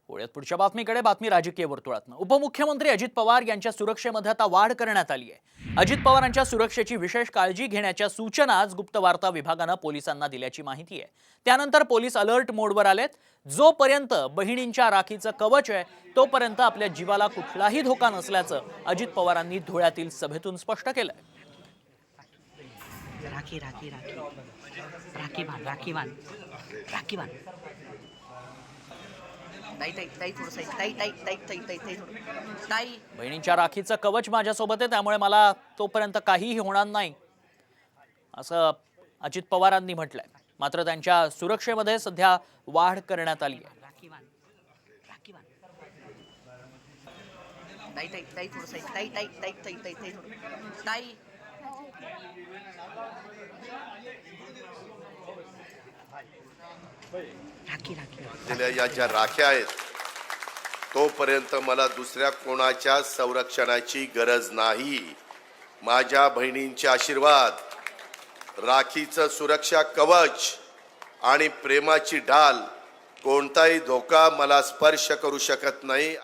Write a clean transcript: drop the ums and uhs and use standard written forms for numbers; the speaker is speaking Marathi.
पुण्यात पुढच्या बातमीकडे बातमी राजकीय वर्तुळातनं। उपमुख्यमंत्री अजित पवार यांच्या सुरक्षेमध्ये आता वाढ करण्यात आली आहे। अजित पवारांच्या सुरक्षेची विशेष काळजी घेण्याच्या सूचना आज गुप्त वार्ता विभागानं पोलिसांना दिल्याची माहिती आहे। त्यानंतर पोलीस अलर्ट मोडवर आलेत। जोपर्यंत बहिणींच्या राखीचं कवच आहे तोपर्यंत आपल्या जीवाला कुठलाही धोका नसल्याचं अजित पवारांनी धुळ्यातील सभेतून स्पष्ट केलंय। राखी राखी राखी राखी बांध राखी बांध राखी बांध ताई ताई ताई थोडं ताई ताई ताई ताई ताई ताई थोडं ताई बहिणींच्या राखीचं कवच माझ्यासोबत आहे, त्यामुळे मला तोपर्यंत काहीही होणार नाही असं अजित पवारांनी म्हटलंय। मात्र त्यांच्या सुरक्षेमध्ये सध्या वाढ करण्यात आली आहे। राखी बांध राखी बांध ताई ताई ताई थोडं ताई ताई ताई ताई ताई ताई थोडं ताई राखी राखी दिल्या या ज्या राख्या आहेत तोपर्यंत मला दुसऱ्या कोणाच्या संरक्षणाची गरज नाही। माझ्या बहिणींचे आशीर्वाद, राखीचं सुरक्षा कवच आणि प्रेमाची ढाल, कोणताही धोका मला स्पर्श करू शकत नाही।